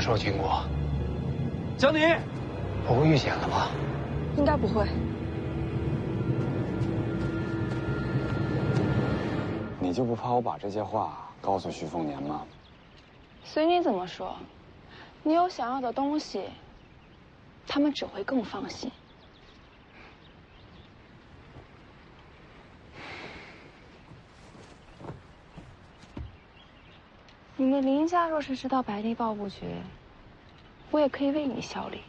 阳寿经过，江宁，不会遇险了吧？应该不会。你就不怕我把这些话告诉徐凤年吗？随你怎么说，你有想要的东西，他们只会更放心。你们林家若是知道百利报不绝，我也可以为你效力。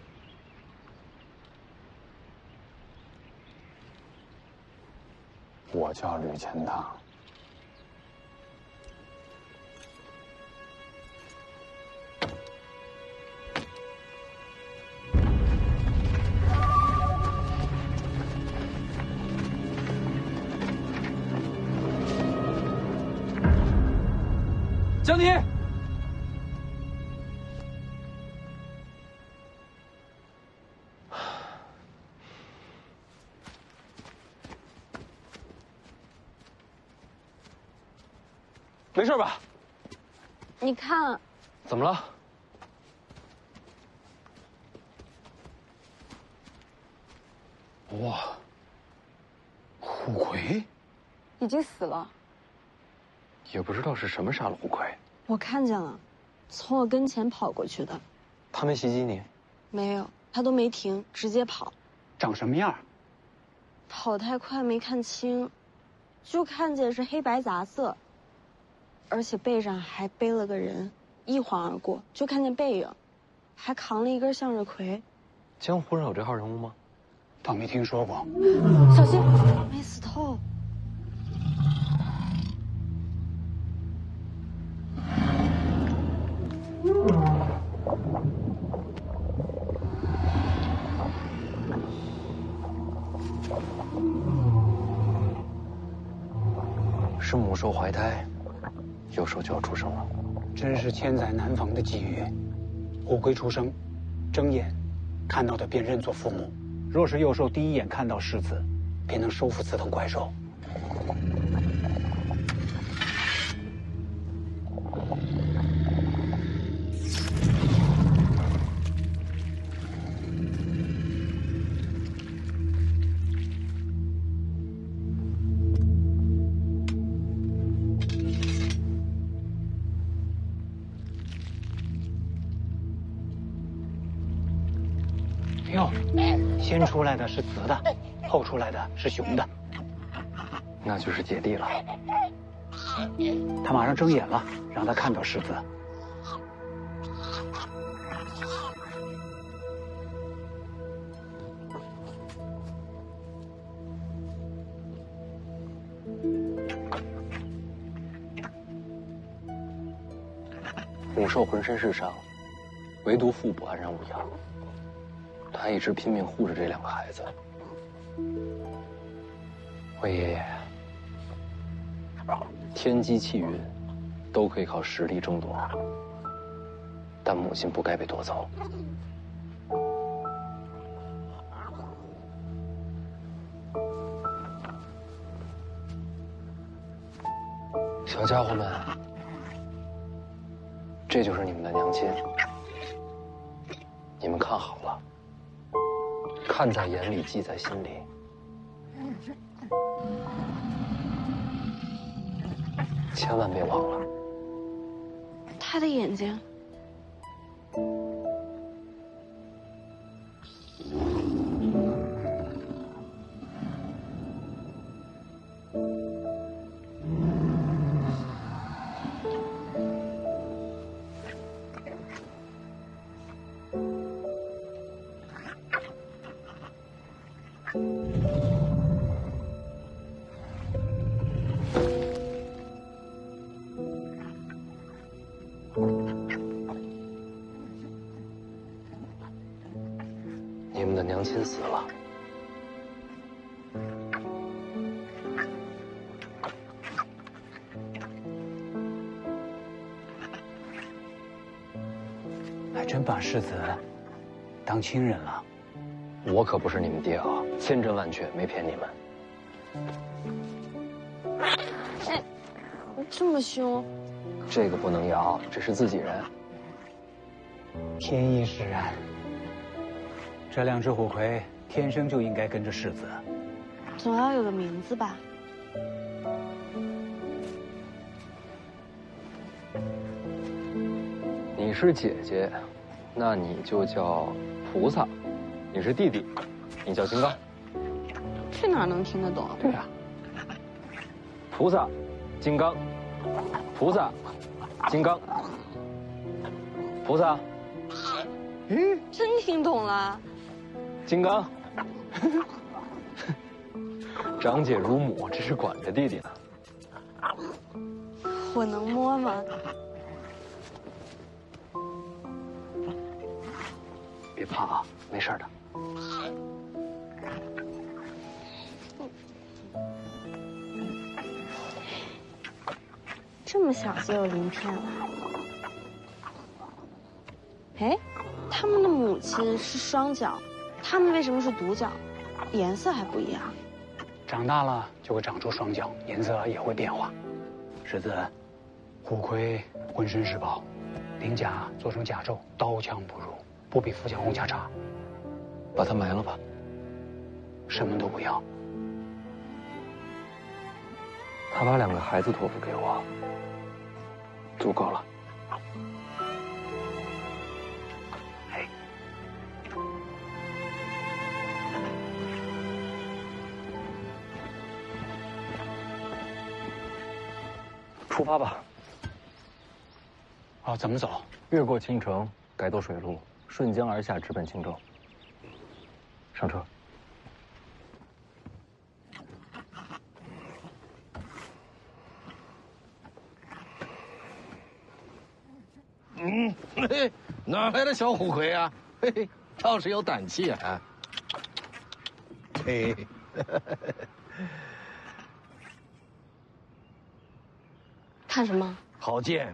我叫吕钱塘。江宁，没事吧？你看，怎么了？哇，虎魁已经死了。也不知道是什么杀了虎魁。我看见了，从我跟前跑过去的。他没袭击你？没有，他都没停，直接跑。长什么样？跑太快没看清，就看见是黑白杂色，而且背上还背了个人，一晃而过就看见背影，还扛了一根向日葵。江湖上有这号人物吗？倒没听说过。小心，没死透。是母兽怀胎，幼兽就要出生了。真是千载难逢的机遇。虎龟出生，睁眼看到的便认作父母。若是幼兽第一眼看到世子，便能收服此等怪兽。哟，先出来的是雌的，后出来的是雄的。那就是姐弟了。他马上睁眼了，让他看到世子。母兽浑身是伤，唯独腹部安然无恙。他一直拼命护着这两个孩子。魏爷爷，天机气运都可以靠实力争夺，但母亲不该被夺走。小家伙们，这就是你们的娘亲，你们看好了，看在眼里，记在心里。千万别忘了。他的眼睛。你们的娘亲死了，还真把世子当亲人了。我可不是你们爹啊，千真万确，没骗你们。哎，你这么凶！这个不能要，这是自己人。天意使然。这两只虎魁天生就应该跟着世子。总要有个名字吧？你是姐姐，那你就叫菩萨；你是弟弟，你叫金刚。去哪儿能听得懂？对啊，菩萨，金刚，菩萨，金刚，菩萨，真听懂了。金刚。长姐如母，这是管着弟弟呢。我能摸吗？别怕啊，没事的。这么小就有鳞片了。哎，他们的母亲是双脚，他们为什么是独角？颜色还不一样。长大了就会长出双脚，颜色也会变化。世子，虎魁浑身是宝，鳞甲做成甲胄，刀枪不入，不比富强红甲差。把它埋了吧。什么都不要。他把2个孩子托付给我，足够了。哎，出发吧。哦，怎么走？越过青城，改走水路，顺江而下，直奔青州。上车。嘿嘿，哪来的小虎魁啊？嘿嘿，倒是有胆气啊！嘿，看什么？好剑。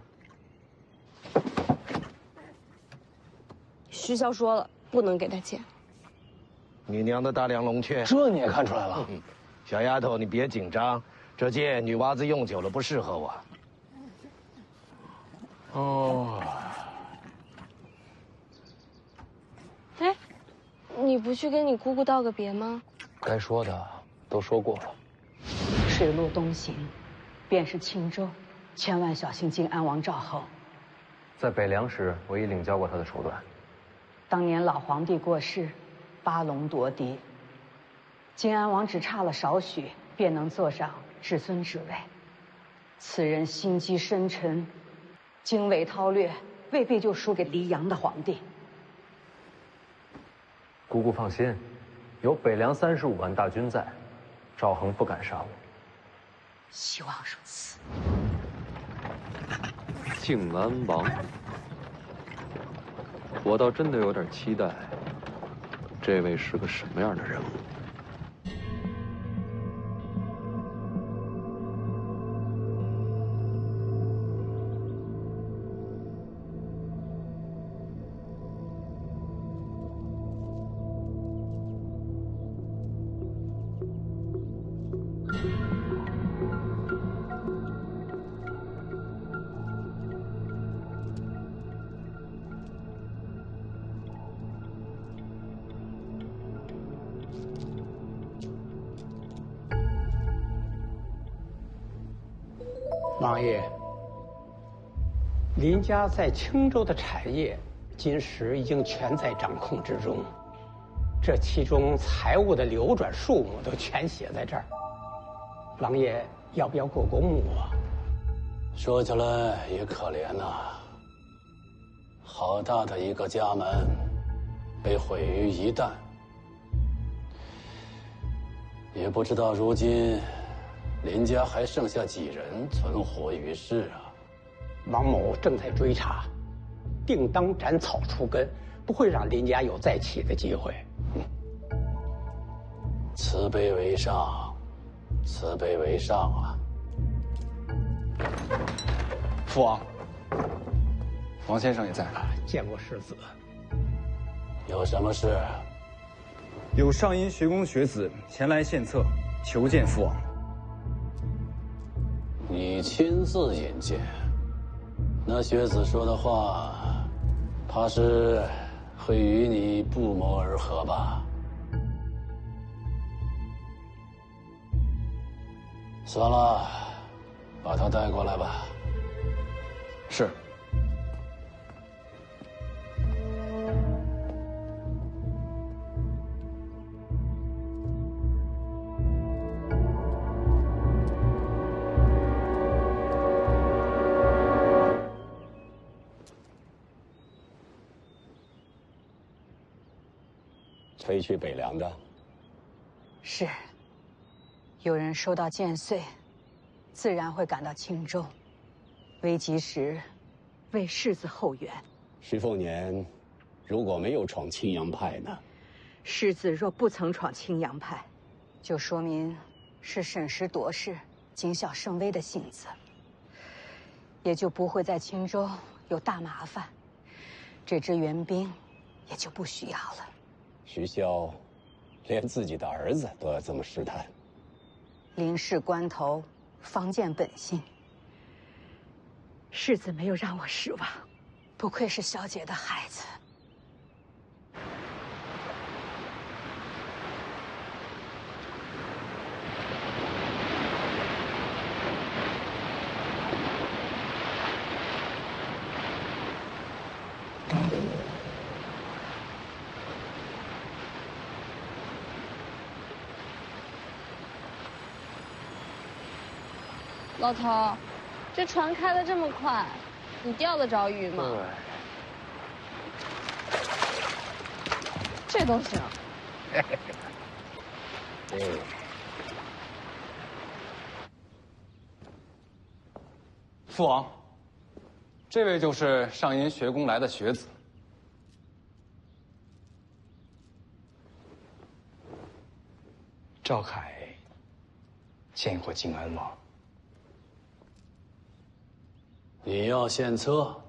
徐骁说了，不能给他剑。你娘的大梁龙雀，这你也看出来了？小丫头，你别紧张，这剑女娃子用久了不适合我。哦。哎，你不去跟你姑姑道个别吗？该说的都说过了。水路东行，便是青州，千万小心靖安王赵后。在北凉时，我已领教过他的手段。当年老皇帝过世，八龙夺嫡，靖安王只差了少许，便能坐上至尊之位。此人心机深沉，经纬韬略，未必就输给黎阳的皇帝。姑姑放心，有北凉35万大军在，赵恒不敢杀我。希望如此。靖安王，我倒真的有点期待，这位是个什么样的人物？王爷，林家在青州的产业，今时已经全在掌控之中，这其中财物的流转数目都全写在这儿。王爷要不要过公墓啊？说起来也可怜呐，好大的一个家门，被毁于一旦，也不知道如今林家还剩下几人存活于世啊？王某正在追查，定当斩草除根，不会让林家有再起的机会。慈悲为上，慈悲为上啊！父王，王先生也在。见过世子。有什么事？有上阴学宫学子前来献策，求见父王。你亲自引荐，那学子说的话，怕是会与你不谋而合吧？算了，把他带过来吧。是。飞去北凉的。是。有人收到剑碎，自然会赶到青州，危急时为世子后援。徐凤年如果没有闯青阳派呢？世子若不曾闯青阳派，就说明是审时度势、谨小慎微的性子，也就不会在青州有大麻烦，这支援兵也就不需要了。徐骁连自己的儿子都要这么试探，临事关头，方见本性。世子没有让我失望，不愧是小姐的孩子。老头，这船开得这么快，你钓得着鱼吗？这都行。父王，这位就是上阴学宫来的学子。赵凯见过靖安王。你要献策？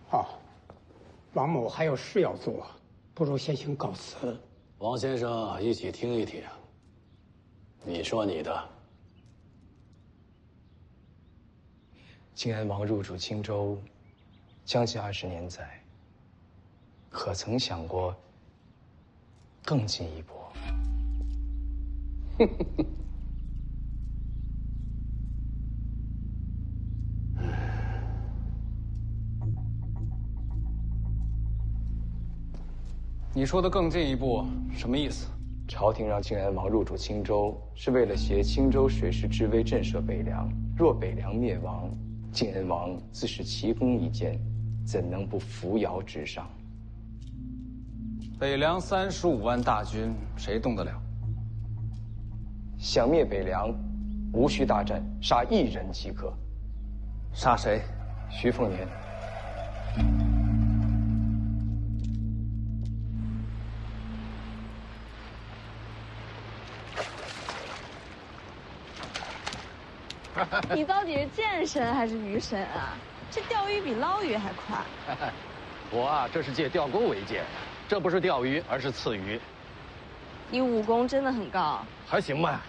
哦，王某还有事要做，不如先行告辞。王先生，一起听一听。你说你的。靖安王入主青州，将近20年载，可曾想过更进一步？你说的更进一步什么意思？朝廷让靖安王入主青州，是为了挟青州水师之威震慑北凉。若北凉灭亡，靖安王自是奇功一件，怎能不扶摇直上？北凉35万大军，谁动得了？想灭北凉，无需大战，杀1人即可。杀谁？徐凤年。你到底是剑神还是鱼神啊？这钓鱼比捞鱼还快。我啊，这是借钓钩为剑，这不是钓鱼，而是刺鱼。你武功真的很高，还行吧。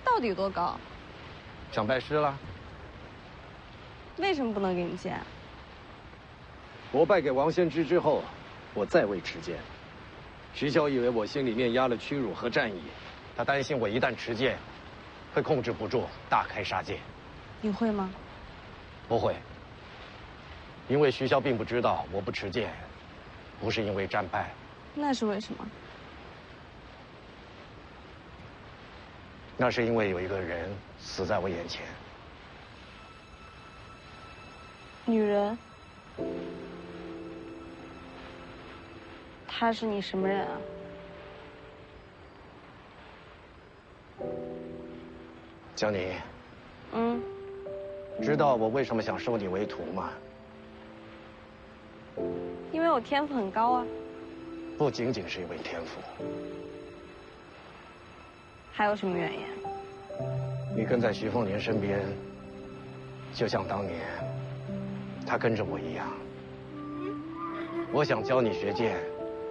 到底有多高？想拜师了？为什么不能给你剑？我败给王先知之后，我再未持剑。徐骁以为我心里面压了屈辱和战意，他担心我一旦持剑，会控制不住，大开杀戒。你会吗？不会，因为徐骁并不知道我不持剑，不是因为战败。那是为什么？那是因为有一个人死在我眼前。女人？她是你什么人啊？江宁，嗯，知道我为什么想收你为徒吗？因为我天赋很高啊。不仅仅是因为天赋。还有什么原因？你跟在徐凤年身边，就像当年他跟着我一样。我想教你学剑，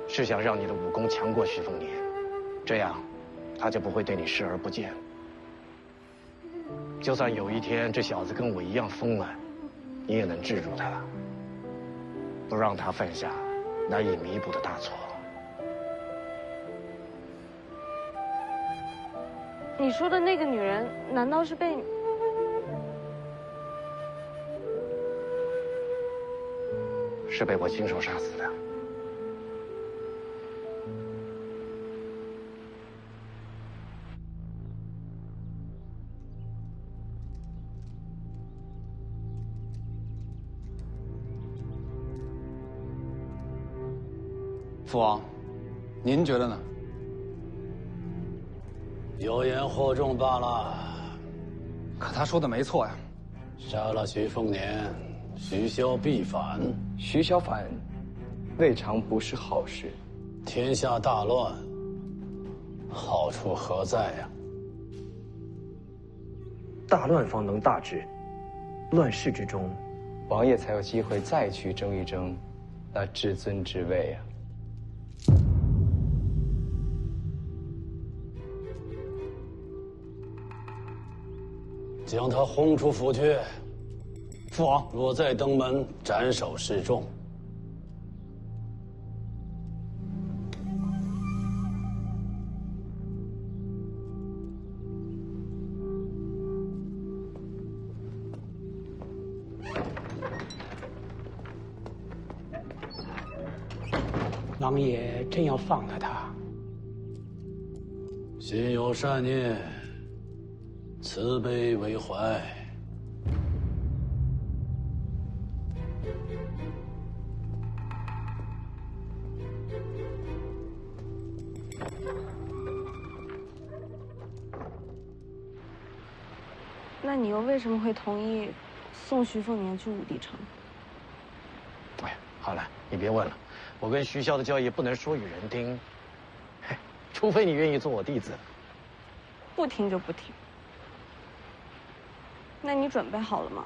是想让你的武功强过徐凤年，这样他就不会对你视而不见。就算有一天这小子跟我一样疯了，你也能制住他，不让他犯下难以弥补的大错。你说的那个女人，难道是被你？是被我亲手杀死的。父王，您觉得呢？有言惑众罢了。可他说的没错呀。杀了徐凤年，徐骁必反。徐骁反，未尝不是好事。天下大乱，好处何在呀？大乱方能大治，乱世之中，王爷才有机会再去争一争那至尊之位啊！将他轰出府去。父王，若再登门，斩首示众。王爷真要放了他？心有善念，慈悲为怀。那你又为什么会同意送徐凤年去武帝城？哎呀，好了，你别问了，我跟徐骁的交易不能说与人听，嘿，除非你愿意做我弟子。不听就不听。那你准备好了吗？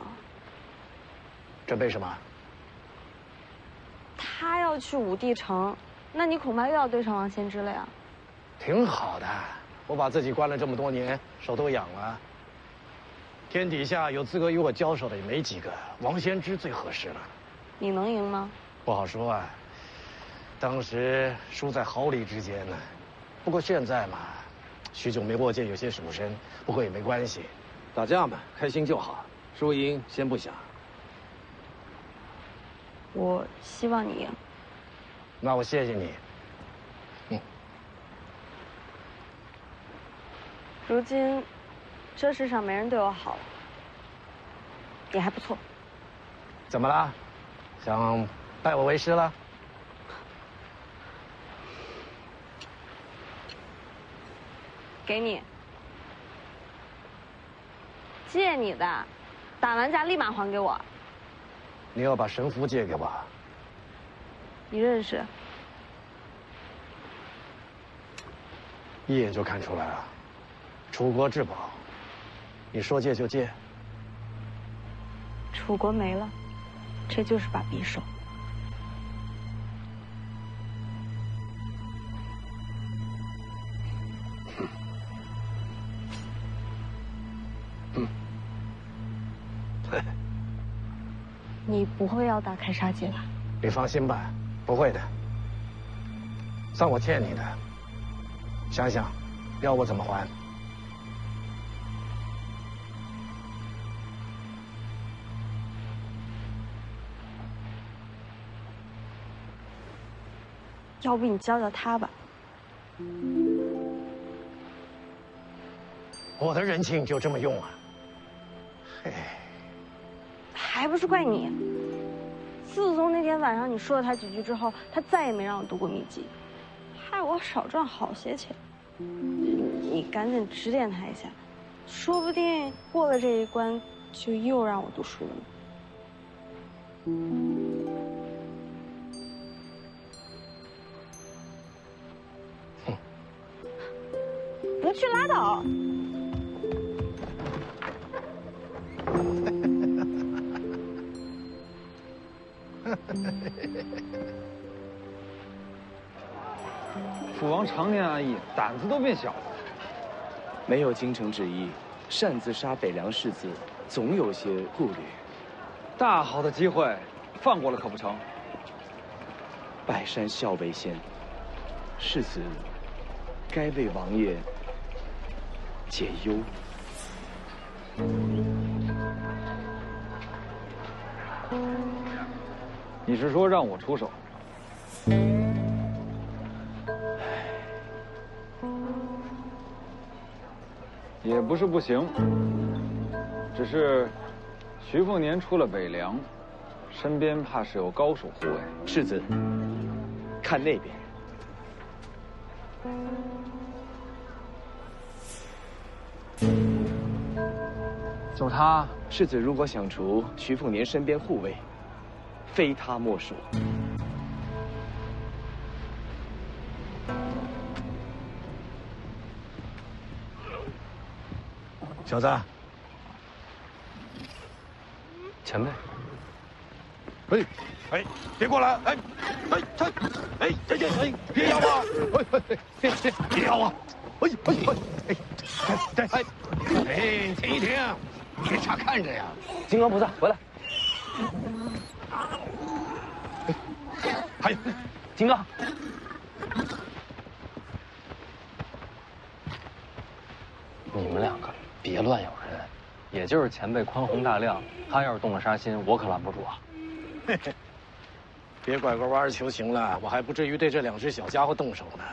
准备什么？他要去武帝城，那你恐怕又要对上王先知了呀。挺好的，我把自己关了这么多年，手都痒了。天底下有资格与我交手的也没几个，王先知最合适了。你能赢吗？不好说啊，当时输在毫厘之间呢。不过现在嘛，许久没握剑，有些属身，不过也没关系。打架嘛，开心就好，输赢先不想。我希望你赢。那我谢谢你。如今，这世上没人对我好了，也还不错。怎么了？想拜我为师了？给你，借你的，打完架立马还给我。你要把神符借给我？你认识？一眼就看出来了，楚国至宝，你说借就借。楚国没了，这就是把匕首。你不会要打开杀戒吧？你放心吧，不会的。算我欠你的，想想，要我怎么还？要不你教教他吧。我的人情就这么用啊？嘿。还不是怪你！自从那天晚上你说了他几句之后，他再也没让我读过秘籍，害我少赚好些钱。你赶紧指点他一下，说不定过了这一关，就又让我读书了呢。不去拉倒！父王常年安逸，胆子都变小了。没有京城之意，擅自杀北凉世子，总有些顾虑。大好的机会，放过了可不成？拜山校尉先，世子该为王爷解忧。你是说让我出手？也不是不行，只是徐凤年出了北凉，身边怕是有高手护卫。世子，看那边。就他，世子如果想除徐凤年身边护卫，非他莫属。小子，前辈，哎，别过来！别咬我！别咬我！停一停，别傻看着呀！金刚菩萨，回来！还有，金刚，你们两个别乱咬人。也就是前辈宽宏大量，他要是动了杀心，我可拦不住啊！嘿嘿，别拐个弯求情了，我还不至于对这2只小家伙动手呢。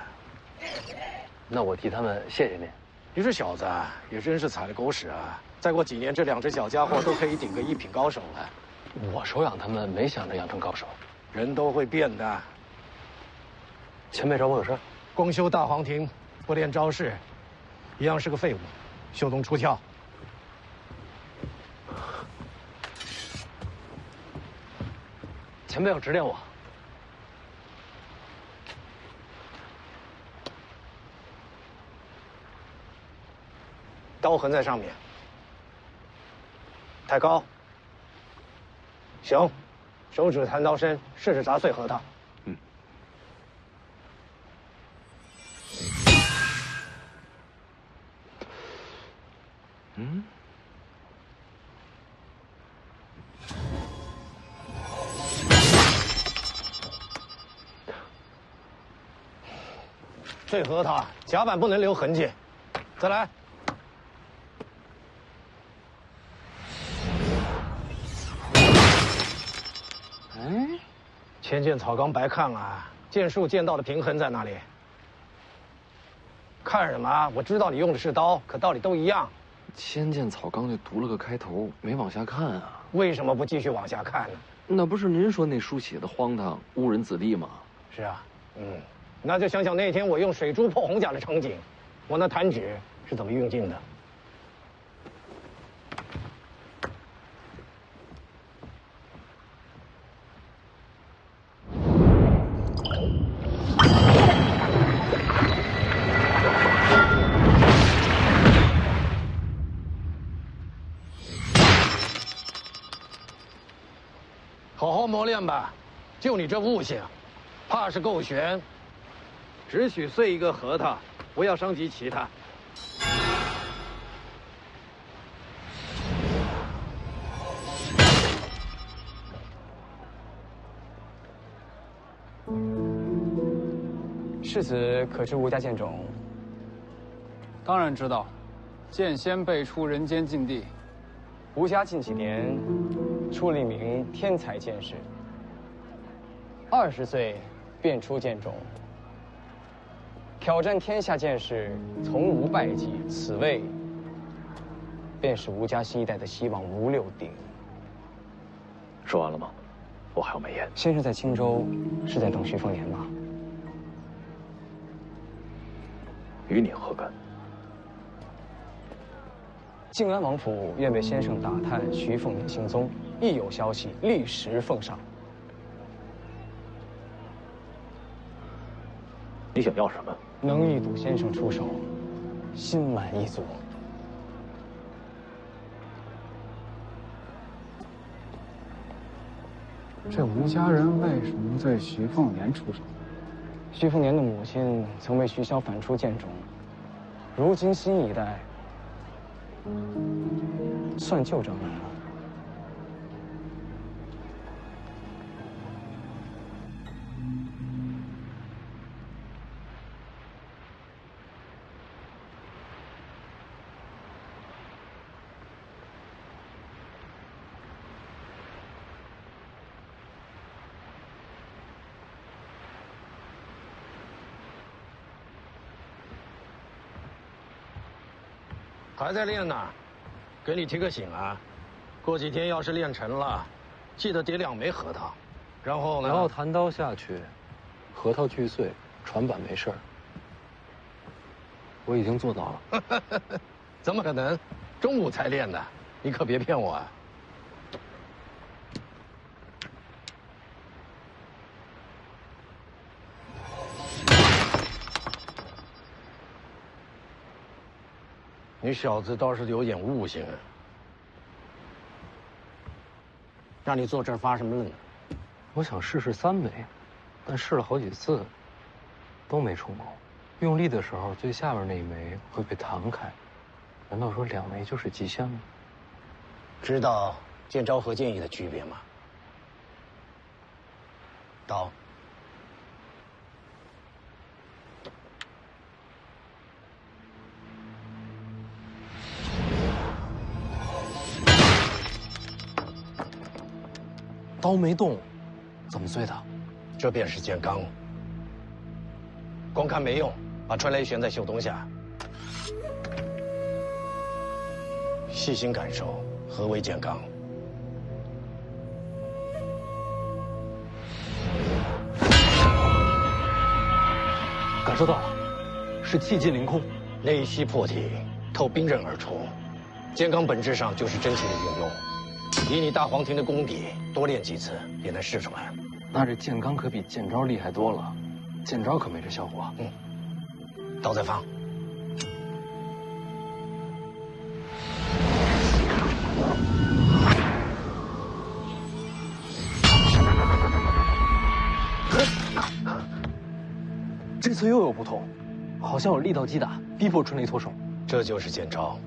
那我替他们谢谢您。你这小子也真是踩了狗屎啊！再过几年，这2只小家伙都可以顶个1品高手了。我收养他们，没想着养成高手。人都会变的。前辈找我有事？光修大黄庭，不练招式，一样是个废物，休东出鞘。前辈要指点我。刀痕在上面，太高。行，手指弹刀身，试着砸碎核桃。碎核桃，甲板不能留痕迹。再来。千剑草纲白看啊，剑术剑道的平衡在哪里？看什么？我知道你用的是刀，可道理都一样。千剑草纲就读了个开头，没往下看啊。为什么不继续往下看呢？那不是您说那书写的荒唐，误人子弟吗？是啊，那就想想那天我用水珠破红甲的场景，我那弹指是怎么运镜的。好好磨练吧，就你这悟性，怕是够悬。只许碎一个核桃，不要伤及其他。世子可知吴家剑种？当然知道，剑仙辈出人间禁地。吴家近几年出了一名天才剑士，20岁便出剑种，挑战天下剑士，从无败绩。此位便是吴家新一代的希望吴六鼎。说完了吗？我还有美言。先生在青州是在等徐凤年吗？与你何干？靖安王府愿为先生打探徐凤年行踪，一有消息立时奉上。你想要什么？能一睹先生出手，心满意足。这吴家人为什么对徐凤年出手？徐凤年的母亲曾为徐骁反出剑种，如今新一代算旧账来了。还在练呢，给你提个醒啊，过几天要是练成了，记得叠2枚核桃，然后呢？然后弹刀下去，核桃锯碎，船板没事儿。我已经做到了。怎么可能？中午才练的，你可别骗我啊！你小子倒是有点悟性啊！让你坐这儿发什么愣？我想试试3枚，但试了好几次，都没成功。用力的时候，最下面那一枚会被弹开。难道说2枚就是极限吗？知道剑招和剑意的区别吗？刀。刀没动，怎么碎的？这便是剑罡。光看没用，把春雷悬在袖东下，细心感受何为剑罡。感受到了，是气劲凌空，内息破体，透冰刃而出。剑罡本质上就是真气的运用。以你大黄庭的功底，多练几次也能试出来。那这剑罡可比剑招厉害多了，剑招可没这效果。刀再放。这次又有不同，好像有力道击打，逼迫春雷脱手。这就是剑招。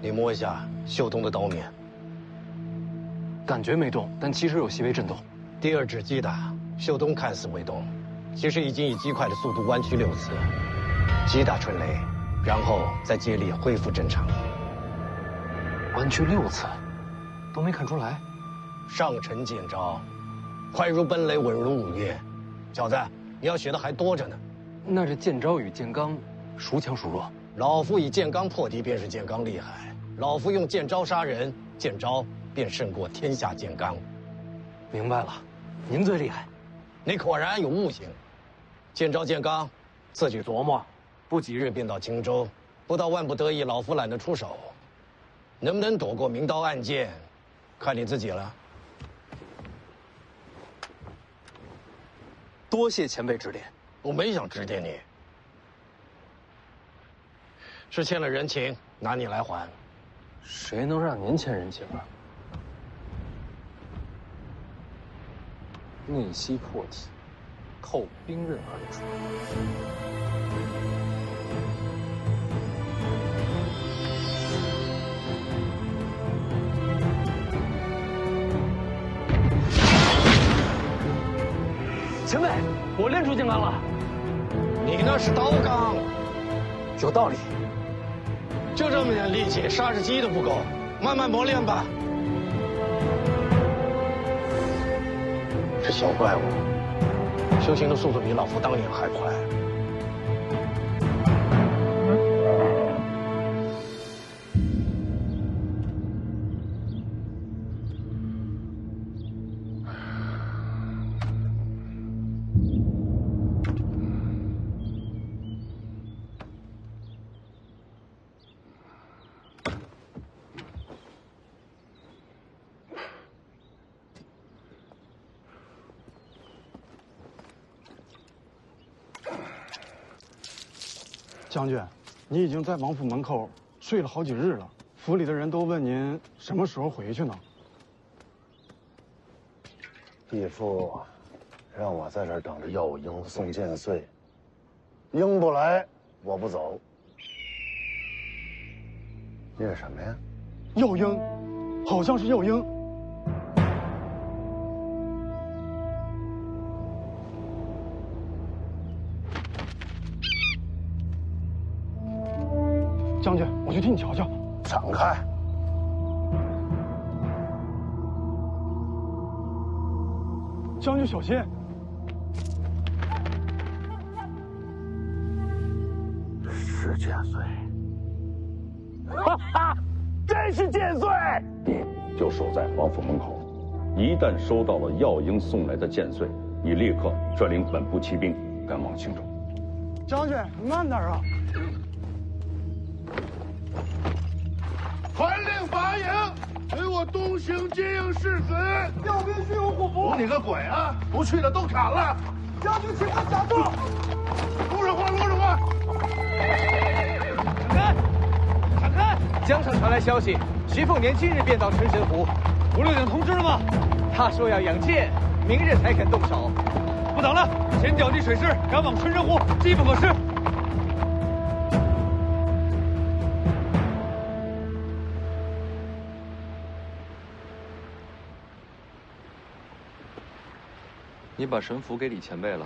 你摸一下袖东的刀面。感觉没动，但其实有细微震动。第2指击打，袖东看似未动，其实已经以极快的速度弯曲6次，击打春雷，然后再接力恢复正常。弯曲6次，都没看出来。上乘剑招，快如奔雷，稳如五岳。小子，你要学的还多着呢。那这剑招与剑罡，孰强孰弱？老夫以剑罡破敌，便是剑罡厉害。老夫用剑招杀人，剑招便胜过天下剑罡。明白了，您最厉害。你果然有悟性。剑招剑罡，自己琢磨。不几日便到荆州，不到万不得已，老夫懒得出手。能不能躲过明刀暗箭，看你自己了。多谢前辈指点。我没想指点你，是欠了人情，拿你来还。谁能让您欠人情啊？内息破体，透冰刃而出。前辈，我练出剑罡了。你那是刀罡，有道理。就这么点力气，杀只鸡都不够，慢慢磨练吧。这小怪物，修行的速度比老夫当年还快。将军，你已经在王府门口睡了好几日了，府里的人都问您什么时候回去呢？义父让我在这儿等着药鹰送剑穗，鹰不来，我不走。念什么呀？药鹰，好像是药鹰。将军，我去替你瞧瞧。闪开！将军小心！是剑穗。哈哈，真是剑穗！你就守在王府门口，一旦收到了药鹰送来的剑穗，你立刻率领本部骑兵赶往青州。将军，慢点啊！传令拔营，给我东行接应世子。调兵须有虎符。服你个鬼啊！不去的都砍了。将军，请问下座。路上话，路上话。闪开！闪开！江上传来消息，徐凤年今日便到春神湖。吴六鼎通知了吗？他说要养剑，明日才肯动手。不等了，先调集水师，赶往春神湖，机不可失。你把神符给李前辈了，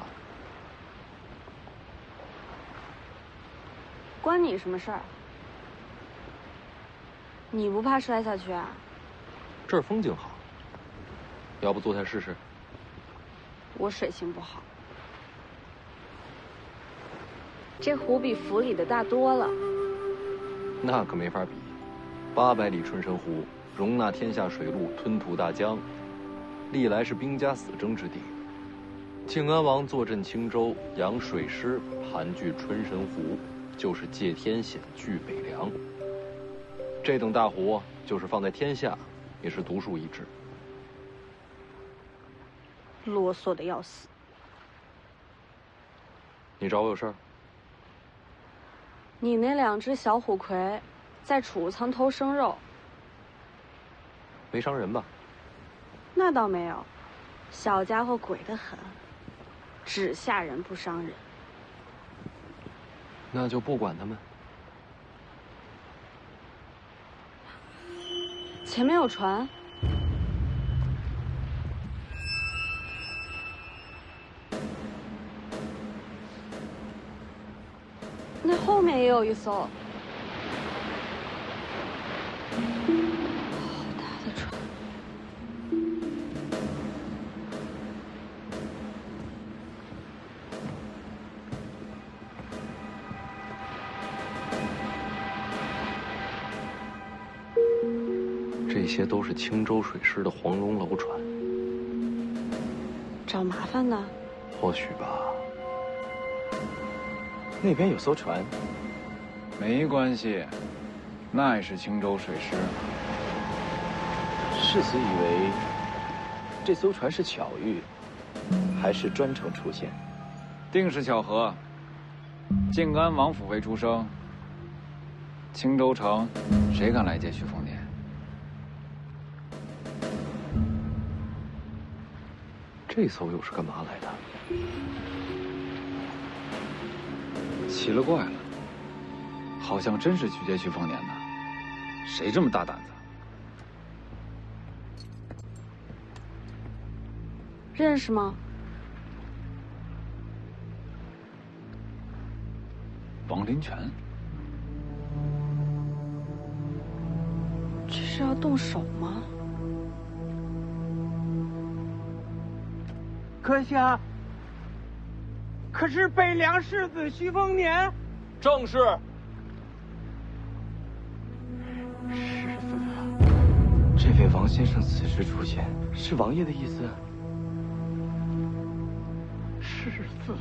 关你什么事儿？你不怕摔下去啊？这儿风景好，要不坐下试试？我水性不好，这湖比府里的大多了。那可没法比，800里春神湖容纳天下水陆，吞吐大江，历来是兵家死争之地。靖安王坐镇青州，养水师，盘踞春神湖，就是借天险，据北凉。这等大湖，就是放在天下，也是独树一帜。啰嗦的要死。你找我有事儿？你那2只小虎葵，在储物仓偷生肉，没伤人吧？那倒没有，小家伙鬼得很，只吓人不伤人。那就不管他们。前面有船。那后面也有一艘。好大的船。这些都是青州水师的黄绒楼船。找麻烦的？或许吧。那边有艘船。没关系，那也是青州水师。世子以为这艘船是巧遇，还是专程出现？定是巧合。靖安王府为出生，青州城谁敢来接徐凤年？这艘又是干嘛来的？奇了怪了，好像真是去接徐凤年的，谁这么大胆子？认识吗？王林泉，这是要动手吗？阁下，可是北凉世子徐凤年？正是。世子，这位王先生此时出现，是王爷的意思？世子，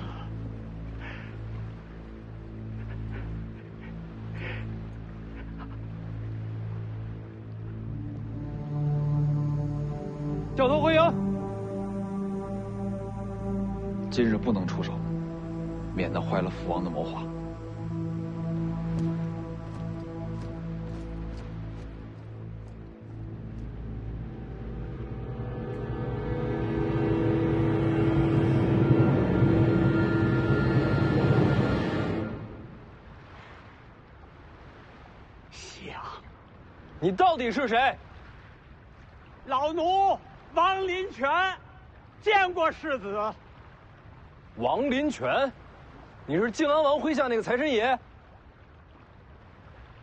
掉头回营。今日不能出手，免得坏了父王的谋划。想你到底是谁？老奴王林泉，见过世子。王林泉，你是靖安王麾下那个财神爷？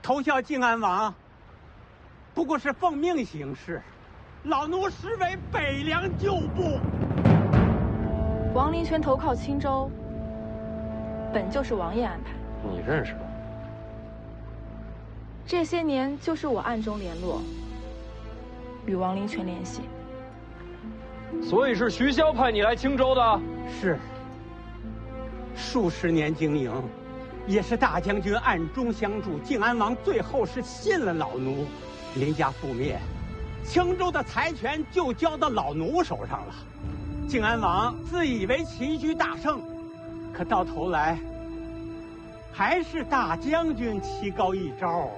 投效靖安王，不过是奉命行事。老奴实为北凉旧部。王林泉投靠青州，本就是王爷安排。你认识的？这些年就是我暗中联络，与王林泉联系。所以是徐骁派你来青州的？是。数十年经营，也是大将军暗中相助。靖安王最后是信了老奴，林家覆灭，青州的财权就交到老奴手上了。靖安王自以为棋局大胜，可到头来还是大将军棋高一招。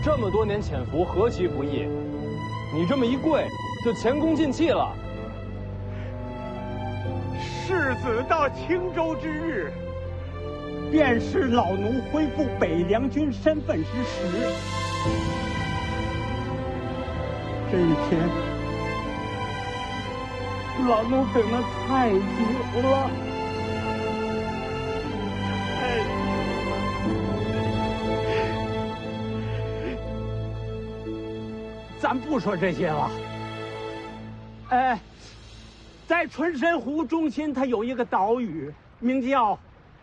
这么多年潜伏，何其不易！你这么一跪，就前功尽弃了。世子到青州之日，便是老奴恢复北凉军身份之时。这一天，老奴等了太久了。咱不说这些了。在春申湖中心，它有一个岛屿，名叫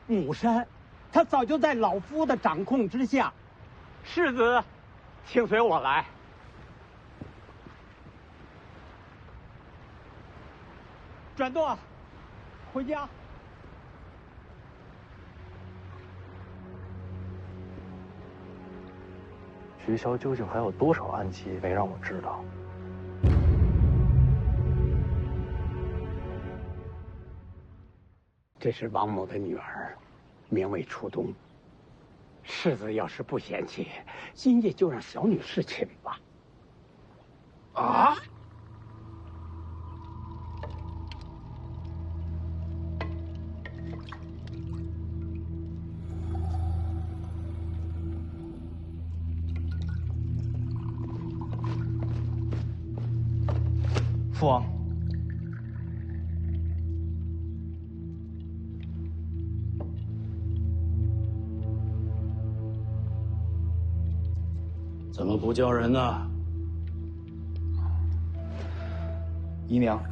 母山，它早就在老夫的掌控之下。世子，请随我来。转舵，回家。徐骁究竟还有多少暗棋没让我知道？这是王某的女儿，名为初冬。世子要是不嫌弃，今夜就让小女侍寝吧。啊！父王，怎么不叫人呢？姨娘，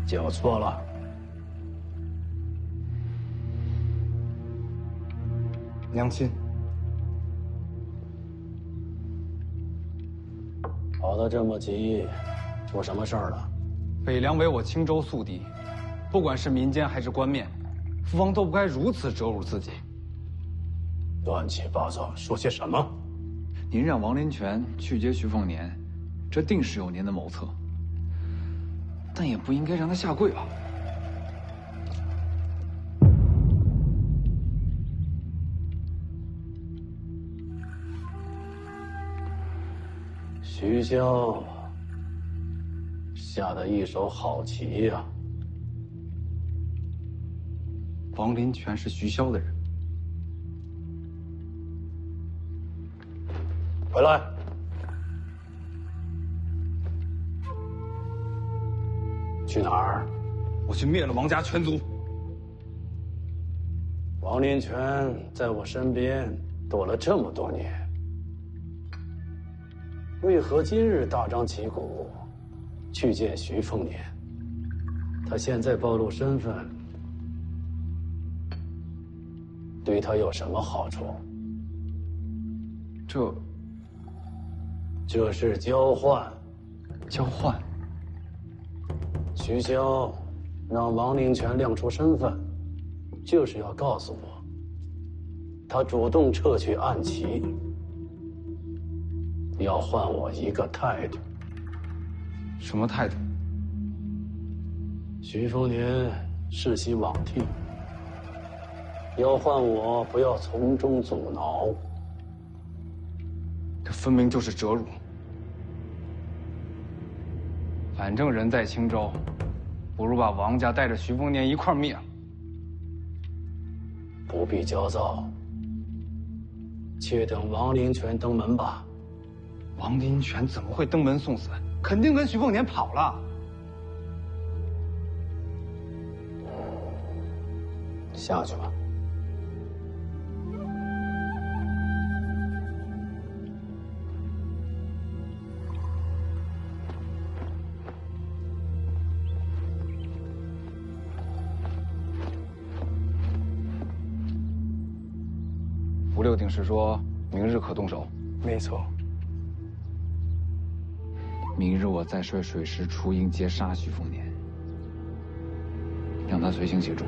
叫错了。娘亲，跑得这么急，出什么事儿了？北凉为我青州宿敌，不管是民间还是官面，父王都不该如此折辱自己。乱七八糟，说些什么？您让王林泉去接徐凤年，这定是有您的谋策，但也不应该让他下跪吧？徐骁下的一手好棋呀！王林泉是徐骁的人。回来！去哪儿？我去灭了王家全族。王林泉在我身边躲了这么多年，为何今日大张旗鼓去见徐凤年？他现在暴露身份，对他有什么好处？这是交换。交换。徐骁让王林泉亮出身份，就是要告诉我，他主动撤去暗棋，要换我一个态度。什么态度？徐凤年世袭罔替，要换我不要从中阻挠。这分明就是折辱。反正人在青州，不如把王家带着徐凤年一块灭了。不必焦躁，且等王灵泉登门吧。王林泉怎么会登门送死？肯定跟徐凤年跑了。下去吧。吴六定是说明日可动手。没错。明日我再率水师出营截杀徐凤年，让他随行协助。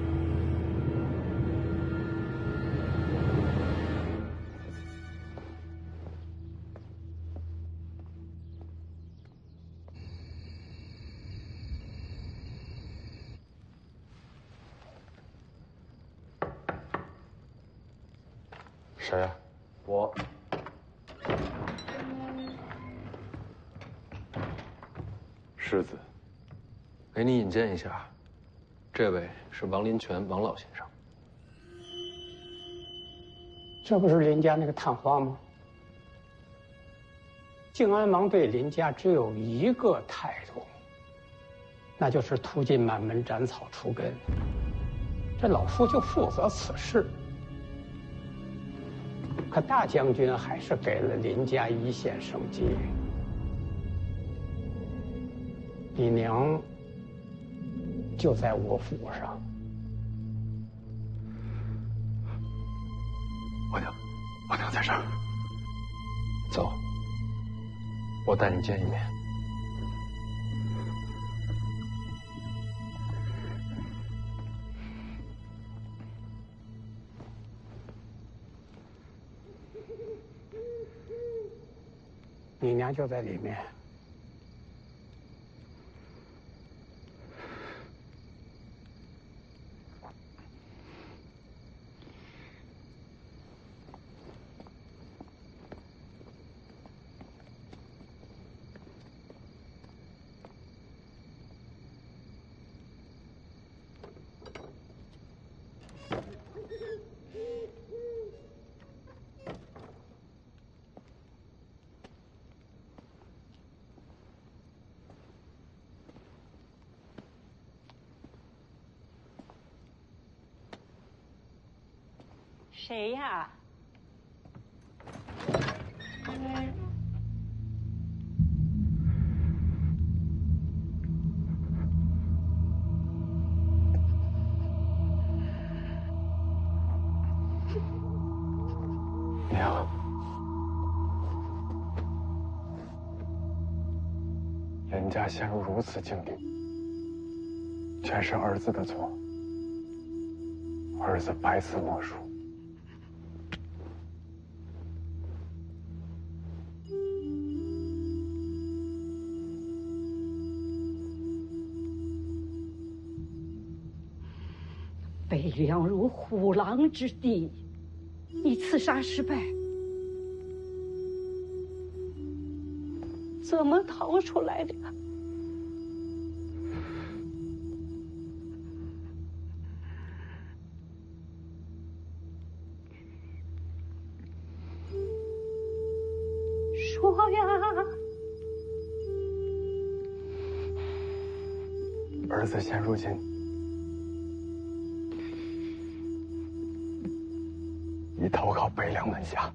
谁呀？我。世子，给你引荐一下，这位是王林泉，王老先生。这不是林家那个探花吗？靖安王对林家只有一个态度，那就是屠尽满门，斩草除根。这老夫就负责此事。可大将军还是给了林家一线生机。你娘就在我府上。我娘在这儿。走，我带你见一面。你娘就在里面。谁呀？娘，人家陷入如此境地，全是儿子的错，儿子百死莫赎。北凉如虎狼之地，你刺杀失败，怎么逃出来的呀？说呀！儿子现如今已投靠北凉门下。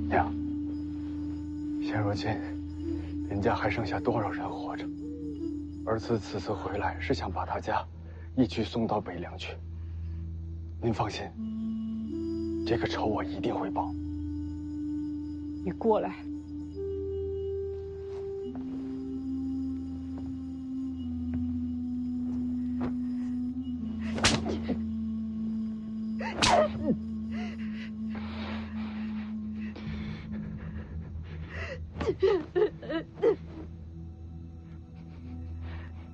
娘，现如今林家还剩下多少人活着？儿子此次回来是想把他家一举送到北凉去。您放心，这个仇我一定会报。你过来。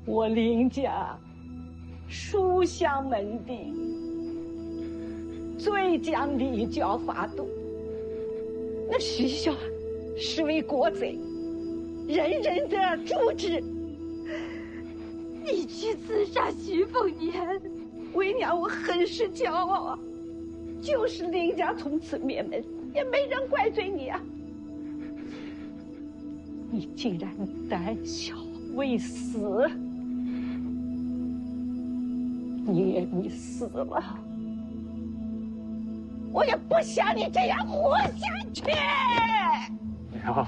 我林家书香门第，最讲礼教法度。那徐孝是为国贼，人人都要诛之。你去刺杀徐凤年，为娘我很是骄傲啊！就是林家从此灭门，也没人怪罪你啊！你竟然胆小未死，你死了，我也不想你这样活下去。娘，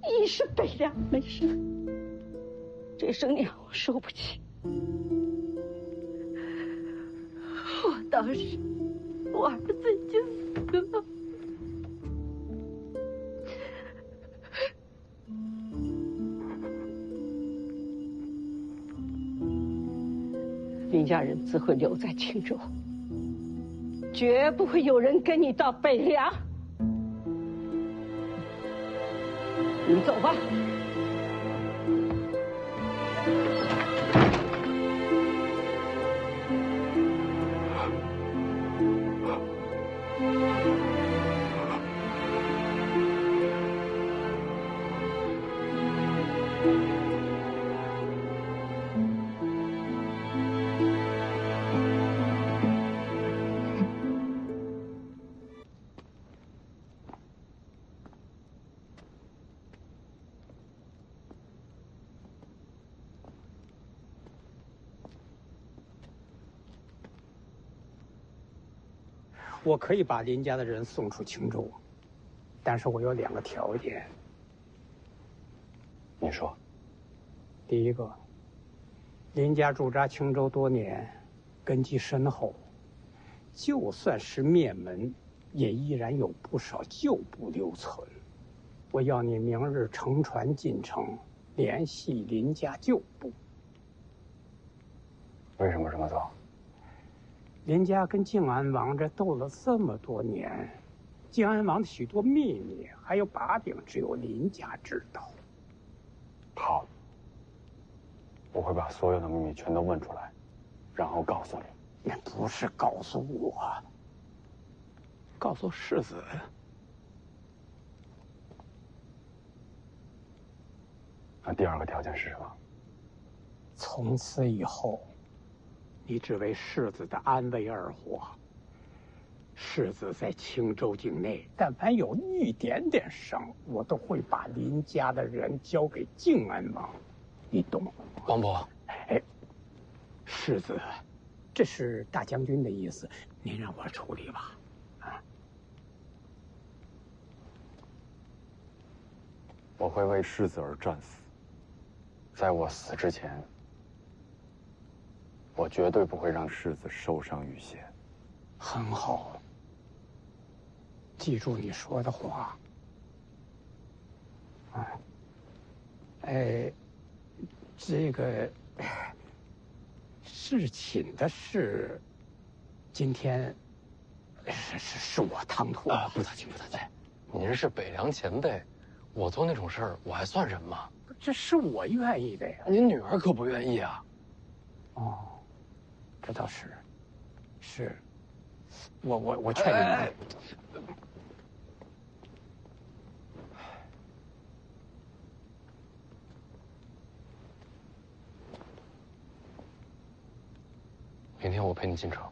一是北凉门生，这声娘我受不起。我当时，我儿子已经死了。林家人自会留在青州，绝不会有人跟你到北凉。你走吧。我可以把林家的人送出青州，但是我有2个条件。你说。第一个，林家驻扎青州多年，根基深厚，就算是灭门，也依然有不少旧部留存。我要你明日乘船进城，联系林家旧部。为什么这么做？林家跟靖安王这斗了这么多年，靖安王的许多秘密还有把柄，只有林家知道。好，我会把所有的秘密全都问出来，然后告诉你。那不是告诉我，告诉世子。那第2个条件是什么？从此以后，你只为世子的安危而活。世子在青州境内，但凡有一点点伤，我都会把林家的人交给靖安王，你懂吗？王伯，哎，世子，这是大将军的意思，您让我处理吧。啊，我会为世子而战死，在我死之前，我绝对不会让世子受伤愈血。很好，记住你说的话。啊，这个侍寝的事，今天是我唐突啊，不打紧，不打紧。您是北凉前辈，我做那种事儿，我还算人吗？这是我愿意的呀。您女儿可不愿意啊。哦，这倒是，是，我劝你。明天我陪你进城。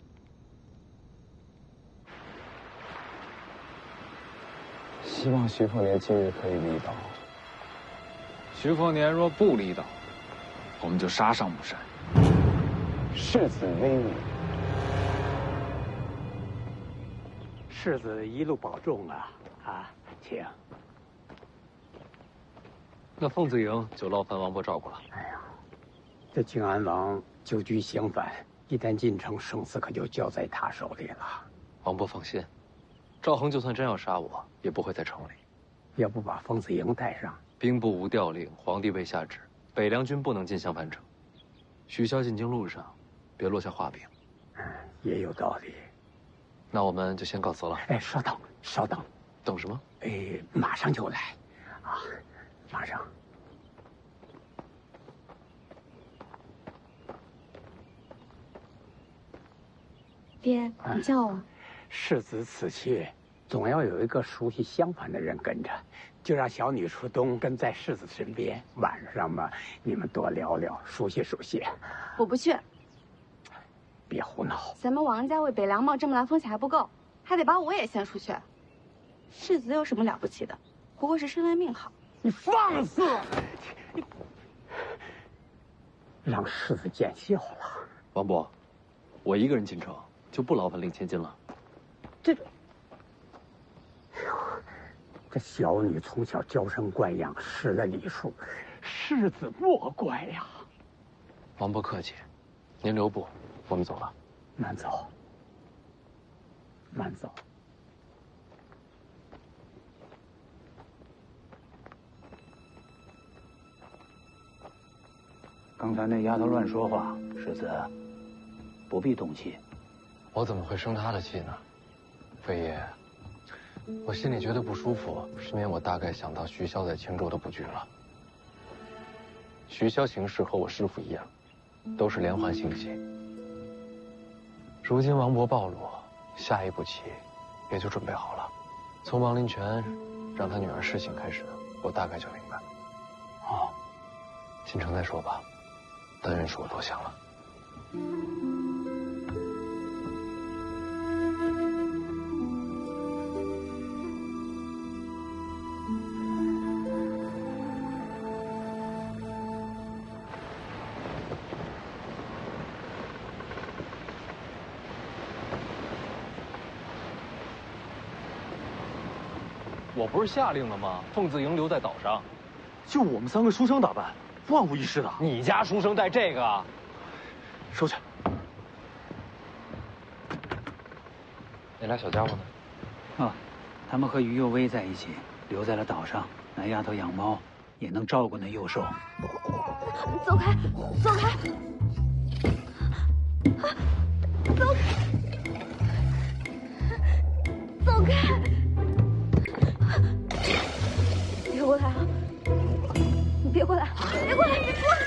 希望徐凤年今日可以离岛。徐凤年若不离岛，我们就杀上木山。世子威武。世子一路保重啊！啊，请。那凤子营就劳烦王伯照顾了。哎呀，这靖安王久居襄樊，一旦进城，生死可就交在他手里了。王伯放心，赵恒就算真要杀我，也不会在城里。要不把凤子营带上？兵部无调令，皇帝未下旨，北凉军不能进襄樊城。许萧进京路上，别落下话柄。也有道理。那我们就先告辞了。哎，稍等，稍等。等什么？哎，马上就来，啊，马上。爹，你叫我。世子此去，总要有一个熟悉相反的人跟着，就让小女出东跟在世子身边，晚上嘛，你们多聊聊，熟悉熟悉。我不去。别胡闹！咱们王家为北凉冒这么大风险还不够，还得把我也献出去。世子有什么了不起的？不过是生来命好。你放肆！让世子见笑了。王伯，我一个人进城，就不劳烦令千金了。这小女从小娇生惯养，识了礼数，世子莫怪呀。王伯客气，您留步，我们走了。慢走，慢走。刚才那丫头乱说话，世子不必动气。我怎么会生她的气呢？飞爷，我心里觉得不舒服，是因为我大概想到徐骁在青州的布局了。徐骁行事和我师父一样，都是连环星系。如今王伯暴露，下一步棋也就准备好了。从王林泉让他女儿侍寝开始，我大概就明白。哦，进城再说吧，但愿是我多想了。我不是下令了吗？凤字营留在岛上，就我们3个书生打扮，万无一失的。你家书生带这个？收去。那俩小家伙呢？啊，他们和于右威在一起，留在了岛上。那丫头养猫，也能照顾那幼兽。走开，走开！走开！走开！别过来啊！你别过来！别过来！别过来！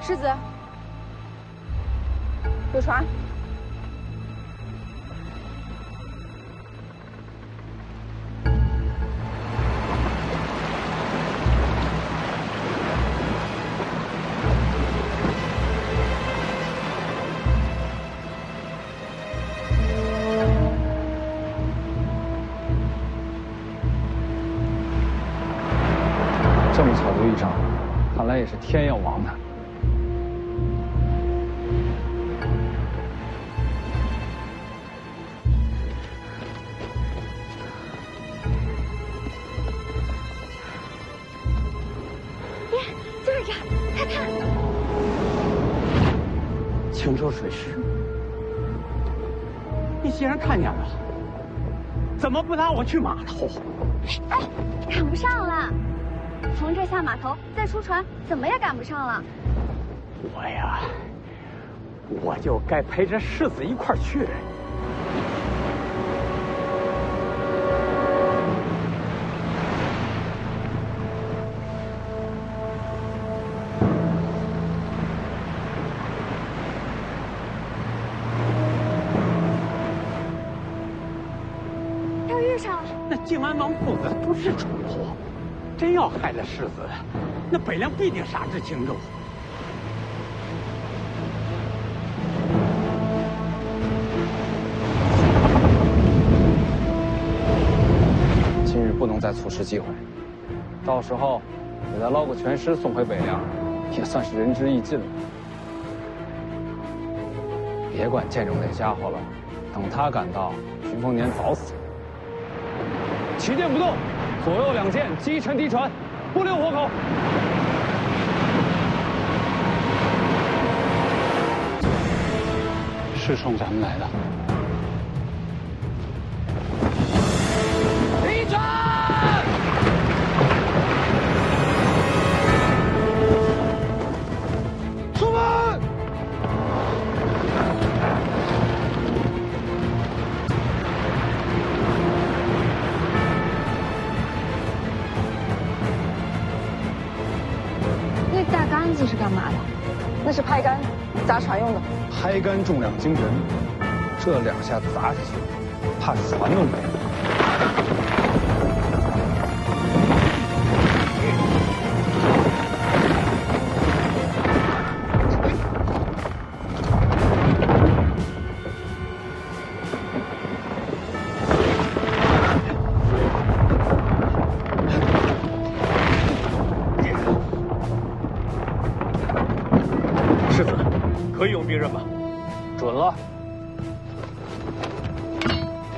世子，有船。这么巧的一仗，看来也是天要亡他。就是这，快看！青州水师，你既然看见了，怎么不拉我去码头？哎，赶不上了，从这下码头再出船，怎么也赶不上了。我呀，我就该陪着世子一块儿去。那靖安王父子不是蠢货，真要害了世子，那北凉必定杀至青州。今日不能再错失机会，到时候给他捞个全尸送回北凉，也算是仁至义尽了。别管建州那家伙了，等他赶到，徐凤年早死。起舰不动，左右2舰击沉敌船，不留活口。是。是冲咱们来的。离船！出门！那大杆子是干嘛的？那是拍杆，砸船用的。拍杆重量惊人，这2下砸下去，怕是船都没了。世子，可以用兵刃吗？准了。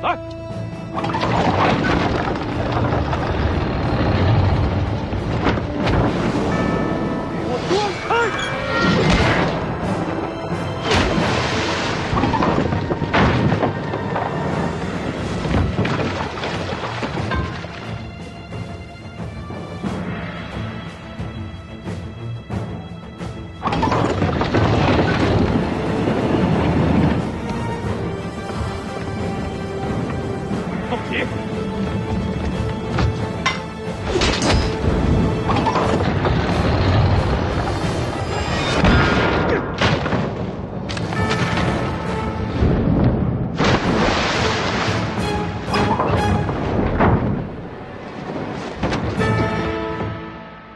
来。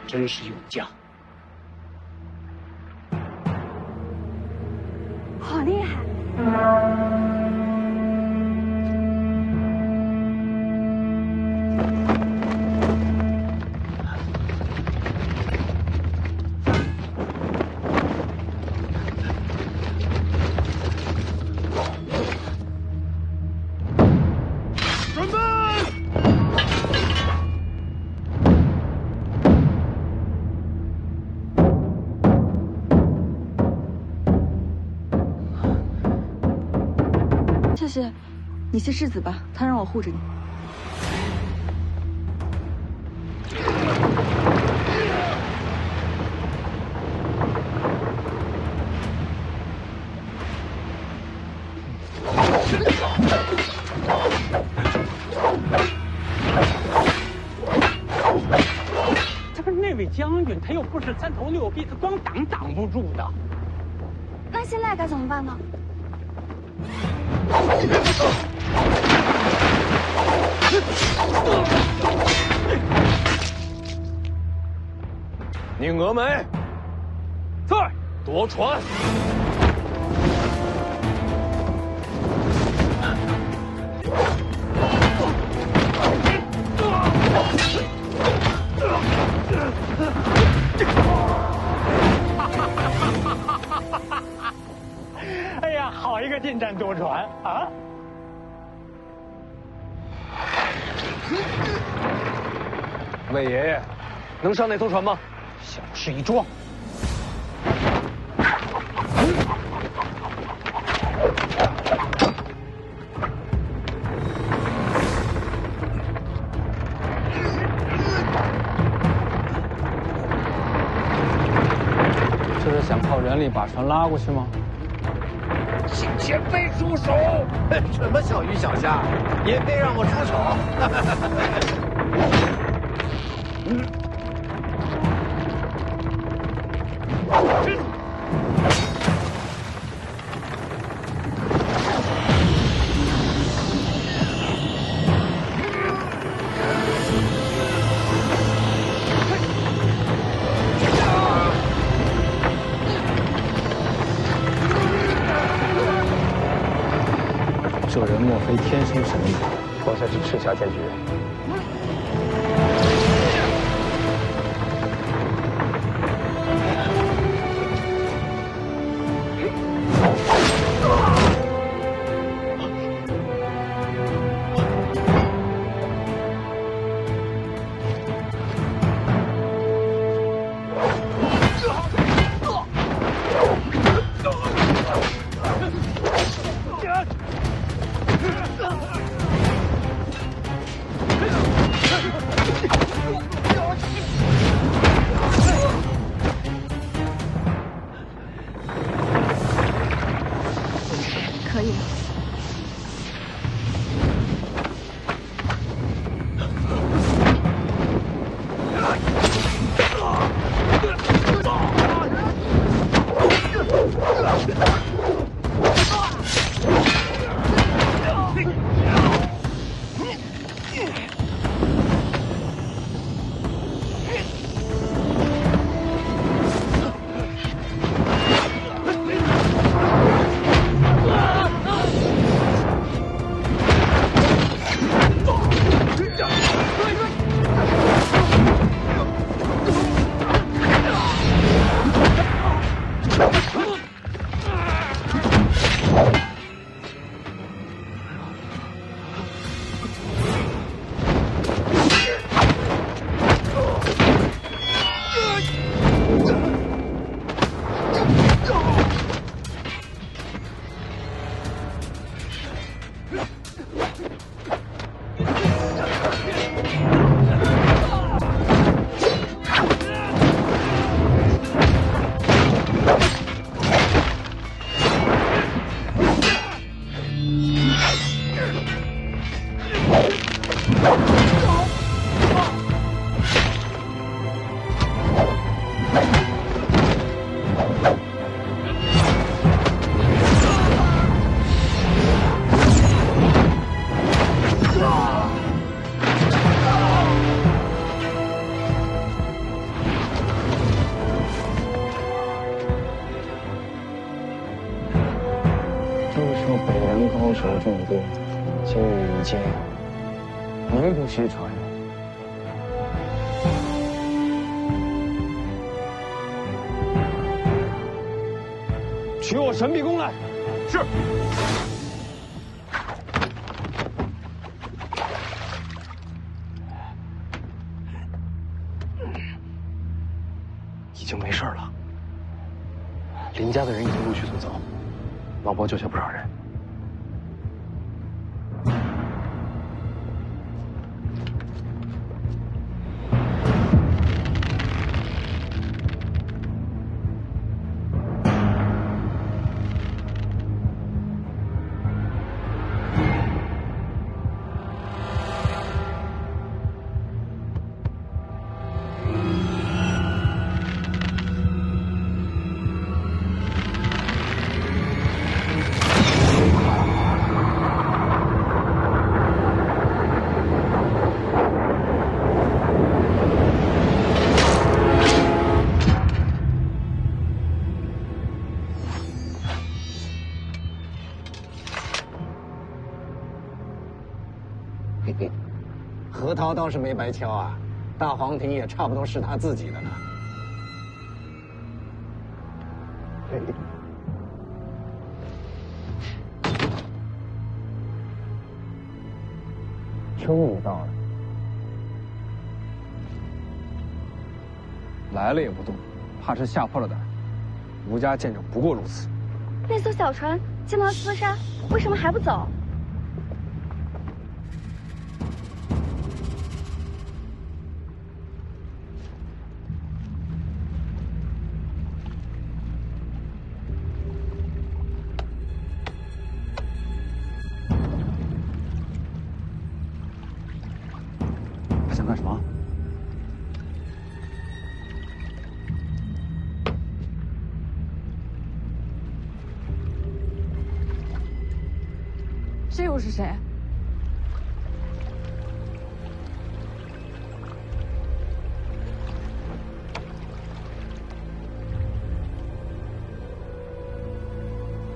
真是勇将，好厉害！准备！谢谢，你是世子吧？他让我护着你。这不是那位将军，他又不是3头6臂，他光挡不住的。那现在该怎么办呢？宁峨眉，在夺船。哎呀，好一个近战夺船啊！魏爷爷，能上那艘船吗？小事一桩。这是想靠人力把船拉过去吗？请前辈出手！什么小鱼小虾，也别让我出手！这人莫非天生神力？我才是赤霞剑诀。高手众多，今日一见，名不虚传。取我神臂弓来。是。已经没事了。林家的人已经陆续送走，老伯救下不少人。核桃倒是没白敲啊，大黄庭也差不多是他自己的了。终于到了，来了也不动，怕是吓破了胆。吴家见证不过如此。那艘小船见到厮杀，为什么还不走？想干什么？这又是谁？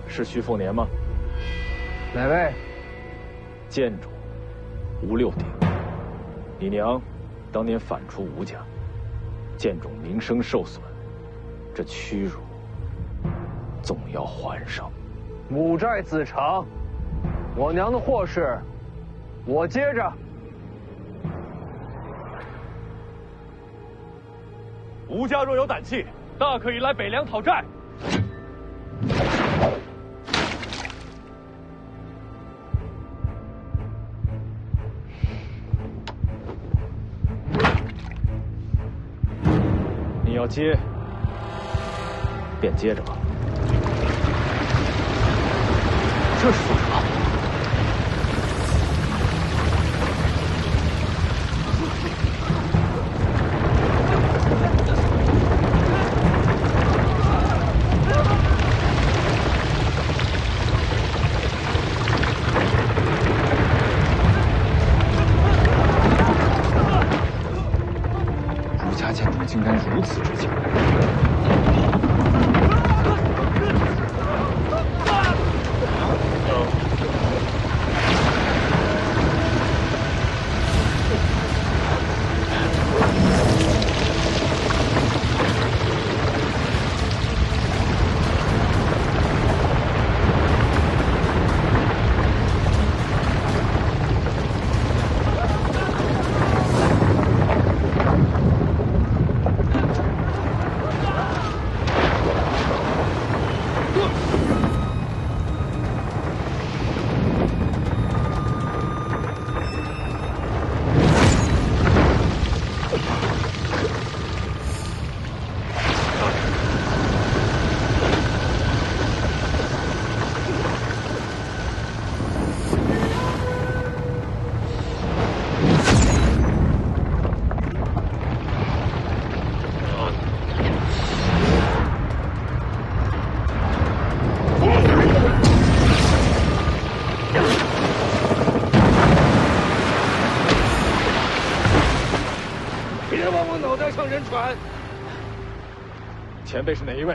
是徐凤年吗？哪位？剑主吴六鼎。你娘当年反出吴家，剑种名声受损，这屈辱总要还上。母债子偿，我娘的祸事，我接着。吴家若有胆气，大可以来北凉讨债。你要接，便接着吧。这是做什么？吴家剑主竟然如此之强！别往我脑袋上扔船！前辈是哪一位？